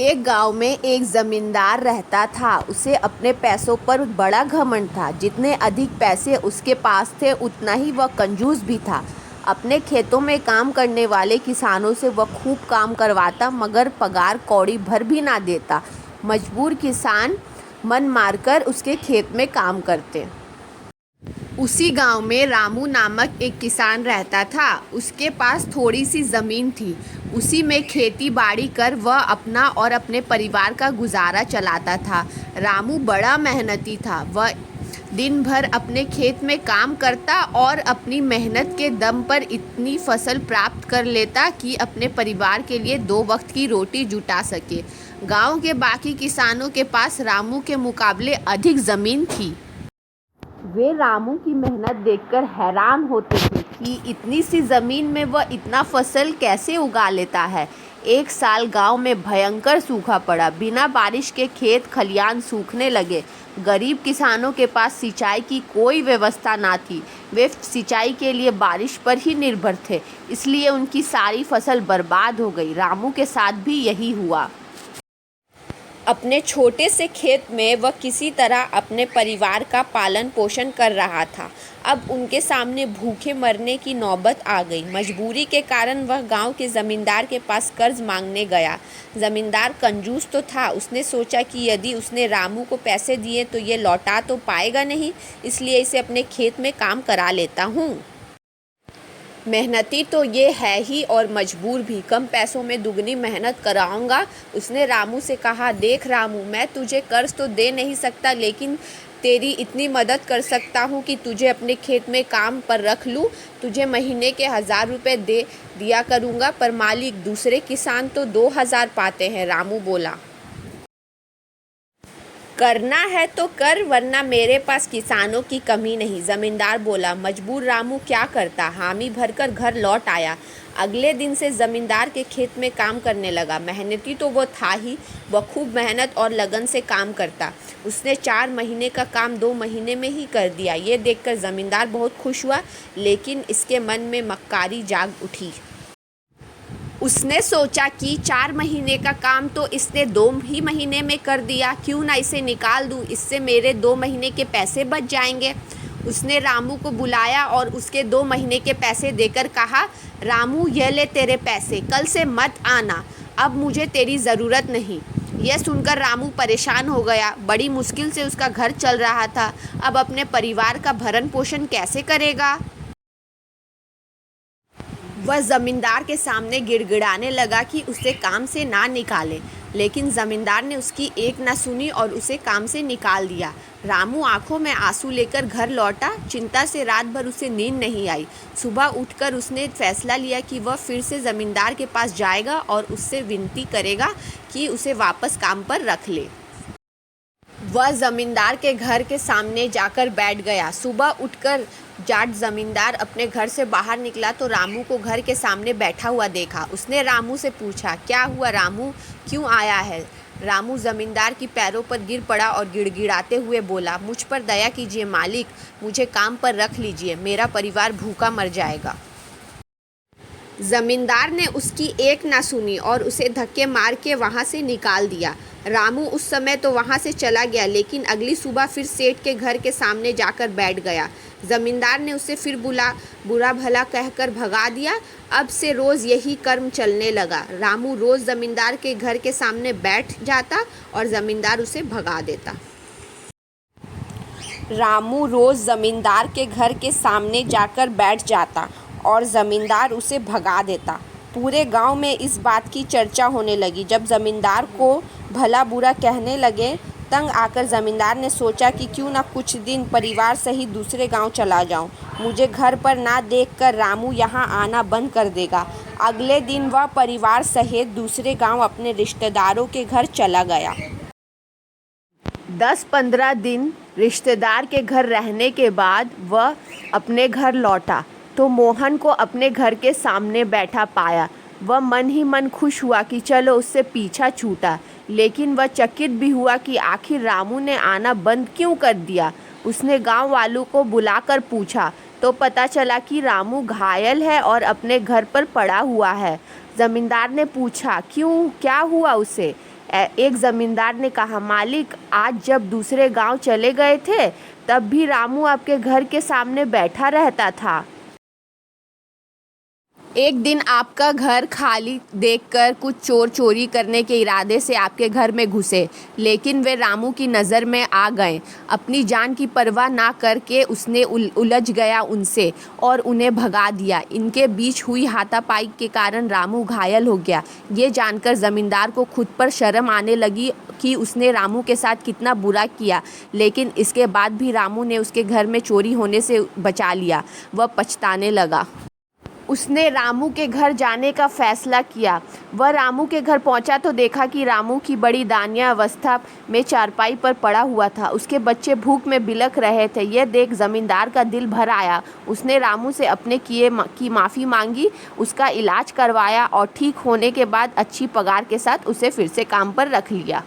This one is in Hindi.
एक गांव में एक जमींदार रहता था। उसे अपने पैसों पर बड़ा घमंड था। जितने अधिक पैसे उसके पास थे उतना ही वह कंजूस भी था। अपने खेतों में काम करने वाले किसानों से वह खूब काम करवाता मगर पगार कौड़ी भर भी ना देता। मजबूर किसान मन मारकर उसके खेत में काम करते। उसी गांव में रामू नामक एक किसान रहता था। उसके पास थोड़ी सी ज़मीन थी। उसी में खेती बाड़ी कर वह अपना और अपने परिवार का गुजारा चलाता था। रामू बड़ा मेहनती था। वह दिन भर अपने खेत में काम करता और अपनी मेहनत के दम पर इतनी फसल प्राप्त कर लेता कि अपने परिवार के लिए 2 वक्त की रोटी जुटा सके। गांव के बाकी किसानों के पास रामू के मुकाबले अधिक ज़मीन थी। वे रामू की मेहनत देखकर हैरान होते थे कि इतनी सी ज़मीन में वह इतना फसल कैसे उगा लेता है। एक साल गांव में भयंकर सूखा पड़ा। बिना बारिश के खेत खलियान सूखने लगे। गरीब किसानों के पास सिंचाई की कोई व्यवस्था ना थी। वे सिंचाई के लिए बारिश पर ही निर्भर थे, इसलिए उनकी सारी फसल बर्बाद हो गई। रामू के साथ भी यही हुआ। अपने छोटे से खेत में वह किसी तरह अपने परिवार का पालन पोषण कर रहा था। अब उनके सामने भूखे मरने की नौबत आ गई। मजबूरी के कारण वह गांव के ज़मींदार के पास कर्ज मांगने गया। ज़मींदार कंजूस तो था। उसने सोचा कि यदि उसने रामू को पैसे दिए तो ये लौटा तो पाएगा नहीं, इसलिए इसे अपने खेत में काम करा लेता हूँ। मेहनती तो ये है ही और मजबूर भी, कम पैसों में दुगनी मेहनत कराऊंगा। उसने रामू से कहा, देख रामू, मैं तुझे कर्ज तो दे नहीं सकता, लेकिन तेरी इतनी मदद कर सकता हूँ कि तुझे अपने खेत में काम पर रख लूँ। तुझे महीने के 1000 रुपये दे दिया करूँगा। पर मालिक, दूसरे किसान तो 2000 पाते हैं। रामू बोला, करना है तो कर, वरना मेरे पास किसानों की कमी नहीं। ज़मींदार बोला। मजबूर रामू क्या करता, हामी भरकर घर लौट आया। अगले दिन से ज़मींदार के खेत में काम करने लगा। मेहनती तो वो था ही, वह खूब मेहनत और लगन से काम करता। उसने 4 महीने का काम 2 महीने में ही कर दिया। ये देखकर ज़मींदार बहुत खुश हुआ, लेकिन इसके मन में मक्कारी जाग उठी। उसने सोचा कि 4 महीने का काम तो इसने 2 ही महीने में कर दिया, क्यों ना इसे निकाल दूं, इससे मेरे 2 महीने के पैसे बच जाएंगे। उसने रामू को बुलाया और उसके 2 महीने के पैसे देकर कहा, रामू, ये ले तेरे पैसे, कल से मत आना, अब मुझे तेरी ज़रूरत नहीं। यह सुनकर रामू परेशान हो गया। बड़ी मुश्किल से उसका घर चल रहा था। अब अपने परिवार का भरण पोषण कैसे करेगा। वह ज़मींदार के सामने गिड़गिड़ाने लगा कि उसे काम से ना निकाले, लेकिन ज़मींदार ने उसकी एक ना सुनी और उसे काम से निकाल दिया। रामू आंखों में आंसू लेकर घर लौटा। चिंता से रात भर उसे नींद नहीं आई। सुबह उठकर उसने फैसला लिया कि वह फिर से ज़मींदार के पास जाएगा और उससे विनती करेगा कि उसे वापस काम पर रख ले। वह ज़मींदार के घर के सामने जाकर बैठ गया। सुबह उठकर जाट ज़मींदार अपने घर से बाहर निकला तो रामू को घर के सामने बैठा हुआ देखा। उसने रामू से पूछा, क्या हुआ रामू, क्यों आया है। रामू ज़मींदार की पैरों पर गिर पड़ा और गिड़गिड़ाते हुए बोला, मुझ पर दया कीजिए मालिक, मुझे काम पर रख लीजिए, मेरा परिवार भूखा मर जाएगा। ज़मींदार ने उसकी एक ना सुनी और उसे धक्के मार के वहाँ से निकाल दिया। रामू उस समय तो वहाँ से चला गया, लेकिन अगली सुबह फिर सेठ के घर के सामने जाकर बैठ गया। ज़मींदार ने उसे फिर बुरा भला कहकर भगा दिया। अब से रोज़ यही कर्म चलने लगा। रामू रोज़ ज़मींदार के घर के सामने बैठ जाता और ज़मींदार उसे भगा देता। रामू रोज़ ज़मींदार के घर के सामने जाकर बैठ जाता और ज़मींदार उसे भगा देता। पूरे गांव में इस बात की चर्चा होने लगी। जब ज़मींदार को भला बुरा कहने लगे, तंग आकर ज़मींदार ने सोचा कि क्यों ना कुछ दिन परिवार सहित दूसरे गांव चला जाऊं। मुझे घर पर ना देखकर रामू यहां आना बंद कर देगा। अगले दिन वह परिवार सहित दूसरे गांव अपने रिश्तेदारों के घर चला गया। 10-15 दिन रिश्तेदार के घर रहने के बाद वह अपने घर लौटा तो मोहन को अपने घर के सामने बैठा पाया। वह मन ही मन खुश हुआ कि चलो उससे पीछा छूटा, लेकिन वह चकित भी हुआ कि आखिर रामू ने आना बंद क्यों कर दिया। उसने गांव वालों को बुलाकर पूछा तो पता चला कि रामू घायल है और अपने घर पर पड़ा हुआ है। जमींदार ने पूछा, क्यों, क्या हुआ उसे? एक जमींदार ने कहा, मालिक, आज जब दूसरे गांव चले गए थे तब भी रामू आपके घर के सामने बैठा रहता था। एक दिन आपका घर खाली देखकर कुछ चोर चोरी करने के इरादे से आपके घर में घुसे, लेकिन वे रामू की नज़र में आ गए। अपनी जान की परवाह ना करके उसने उलझ गया उनसे और उन्हें भगा दिया। इनके बीच हुई हाथापाई के कारण रामू घायल हो गया। ये जानकर ज़मींदार को खुद पर शर्म आने लगी कि उसने रामू के साथ कितना बुरा किया, लेकिन इसके बाद भी रामू ने उसके घर में चोरी होने से बचा लिया। वह पछताने लगा। उसने रामू के घर जाने का फैसला किया। वह रामू के घर पहुंचा तो देखा कि रामू की बड़ी दयनीय अवस्था में चारपाई पर पड़ा हुआ था। उसके बच्चे भूख में बिलख रहे थे। यह देख जमींदार का दिल भर आया। उसने रामू से अपने किए की माफ़ी मांगी, उसका इलाज करवाया और ठीक होने के बाद अच्छी पगार के साथ उसे फिर से काम पर रख लिया।